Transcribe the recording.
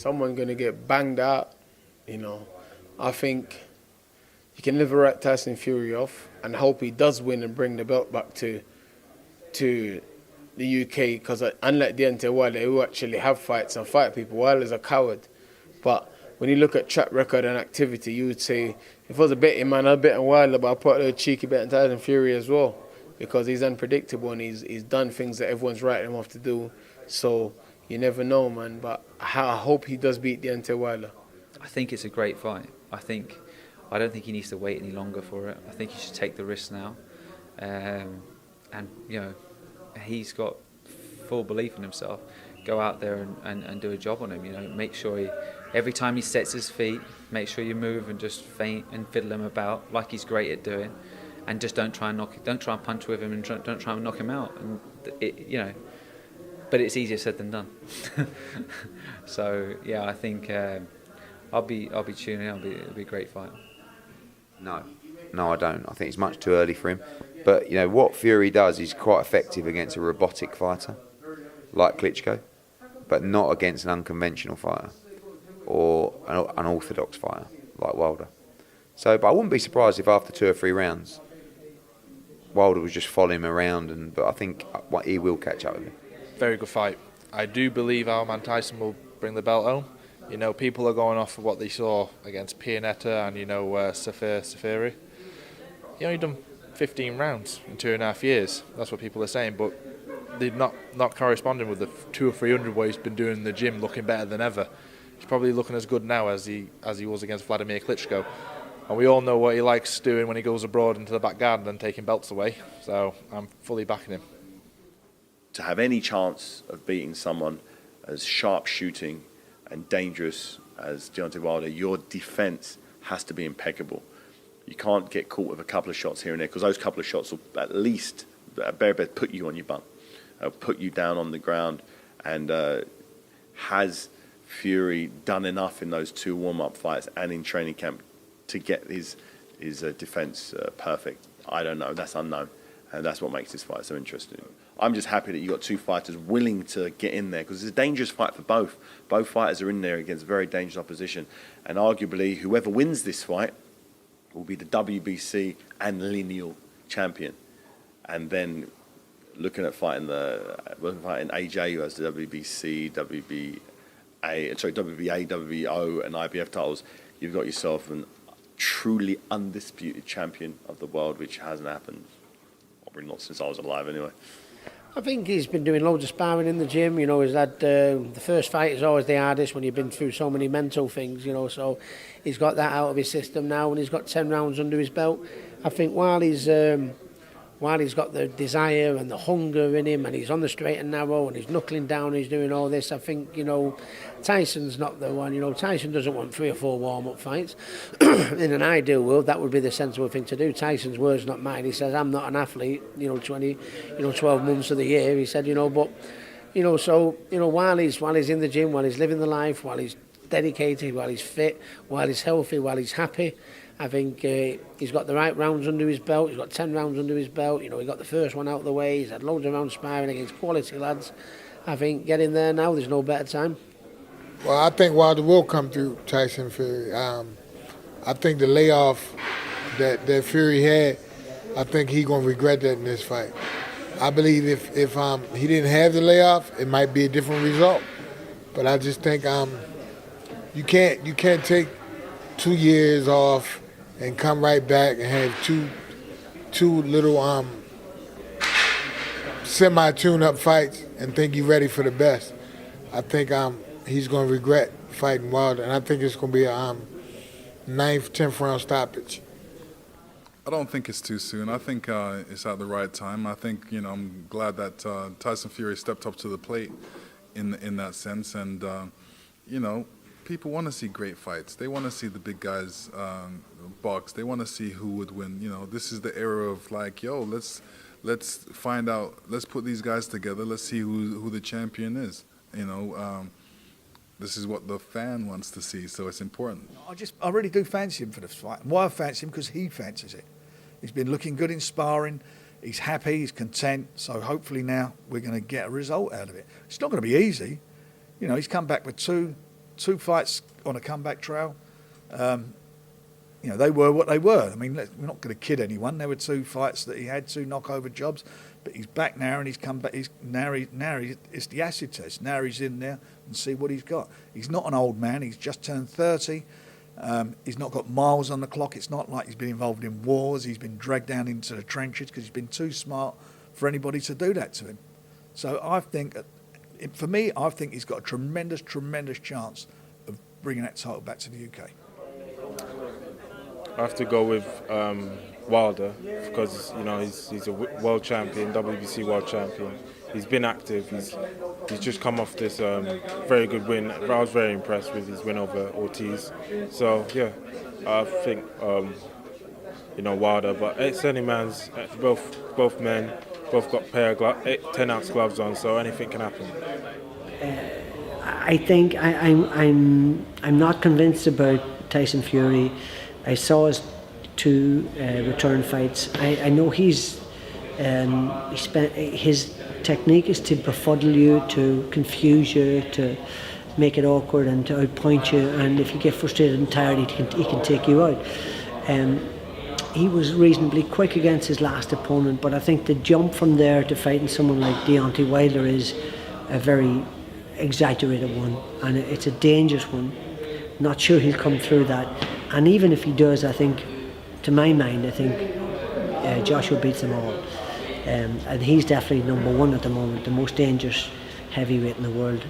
someone's going to get banged out. I think you can never write Tyson Fury off and hope he does win and bring the belt back to the UK, because unlike Deontay Wilder, who actually have fights and fight people, Wilder's a coward. But when you look at track record and activity, you would say, if I was a betting man, I'd bet on Wilder, but I'd put a little cheeky bet on Tyson Fury as well, because he's unpredictable and he's done things that everyone's writing him off to do. So you never know, man. But I hope he does beat Deontay Wilder. I think it's a great fight. I don't think he needs to wait any longer for it. I think he should take the risk now. And he's got full belief in himself. Go out there and do a job on him. Make sure every time he sets his feet, make sure you move and just feint and fiddle him about like he's great at doing, and just don't try and punch with him and don't try and knock him out. And but it's easier said than done. So yeah, I think I'll be tuning in. It'll be a great fight. No, I don't. I think it's much too early for him. But what Fury does is quite effective against a robotic fighter like Klitschko, but not against an unconventional fighter or an orthodox fighter like Wilder. But I wouldn't be surprised if after 2 or 3 rounds Wilder was just following him around, but I think he will catch up with him. Very good fight. I do believe our man Tyson will bring the belt home. People are going off of what they saw against Pianetta and Safiri. He done 15 rounds in 2.5 years. That's what people are saying, but they're not corresponding with the 200 or 300 where he's been doing in the gym, looking better than ever. He's probably looking as good now as he was against Vladimir Klitschko. And we all know what he likes doing when he goes abroad into the back garden and taking belts away. So I'm fully backing him. To have any chance of beating someone as sharp shooting and dangerous as Deontay Wilder, your defence has to be impeccable. You can't get caught with a couple of shots here and there, because those couple of shots will at least, at bare best, put you on your bum, put you down on the ground. And has Fury done enough in those 2 warm-up fights and in training camp to get his defence perfect? I don't know. That's unknown. And that's what makes this fight so interesting. I'm just happy that you got 2 fighters willing to get in there, because it's a dangerous fight for both. Both fighters are in there against very dangerous opposition. And arguably, whoever wins this fight will be the WBC and lineal champion. And then looking at fighting AJ, who has the WBC, WBA, WBO and IBF titles, you've got yourself a truly undisputed champion of the world, which hasn't happened, probably not since I was alive anyway. I think he's been doing loads of sparring in the gym. He's had the first fight is always the hardest when you've been through so many mental things, so he's got that out of his system now, and he's got 10 rounds under his belt. I think while he's got the desire and the hunger in him, and he's on the straight and narrow, and he's knuckling down, and he's doing all this, I think, Tyson's not the one. Tyson doesn't want 3 or 4 warm-up fights. In an ideal world, that would be the sensible thing to do. Tyson's words, not mine. He says, I'm not an athlete, 12 months of the year. He said, while he's in the gym, while he's living the life, while he's dedicated, while he's fit, while he's healthy, while he's happy, I think he's got the right rounds under his belt. He's got 10 rounds under his belt. He got the first one out of the way. He's had loads of rounds sparring against quality lads. I think get in there now. There's no better time. Well, I think Wilder will come through Tyson Fury. I think the layoff that Fury had, I think he's going to regret that in this fight. I believe if he didn't have the layoff, it might be a different result. But I just think you can't take 2 years off and come right back and have two little semi-tune-up fights and think you're ready for the best. I think he's going to regret fighting Wilder, and I think it's going to be a 9th, 10th round stoppage. I don't think it's too soon. I think it's at the right time. I think, I'm glad that Tyson Fury stepped up to the plate in that sense. And, people want to see great fights. They want to see the big guys box. They want to see who would win. This is the era of let's find out. Let's put these guys together. Let's see who the champion is. This is what the fan wants to see, so it's important. I really do fancy him for this fight. And why I fancy him? Because he fancies it. He's been looking good in sparring. He's happy. He's content. So hopefully now we're going to get a result out of it. It's not going to be easy. He's come back with two two fights on a comeback trail. You know, they were what they were. I mean, we're not going to kid anyone. There were two fights that he had, two knockover jobs, but he's back now and he's come back. It's the acid test. Now he's in there and see what he's got. He's not an old man. He's just turned 30. He's not got miles on the clock. It's not like he's been involved in wars. He's been dragged down into the trenches because he's been too smart for anybody to do that to him. So I think, for me, I think he's got a tremendous, tremendous chance of bringing that title back to the UK. I have to go with Wilder because he's a world champion, WBC world champion. He's been active. He's just come off this very good win. I was very impressed with his win over Ortiz. So yeah, I think Wilder. But it's any man's. Both men, both got 10-ounce gloves on. So anything can happen. I think I'm not convinced about Tyson Fury. I saw his two return fights. I know his technique is to befuddle you, to confuse you, to make it awkward and to outpoint you. And if you get frustrated and tired, he can take you out. He was reasonably quick against his last opponent, but I think the jump from there to fighting someone like Deontay Wilder is a very exaggerated one, and it's a dangerous one. Not sure he'll come through that. And even if he does, I think, to my mind, I think Joshua beats them all. And he's definitely number one at the moment, the most dangerous heavyweight in the world.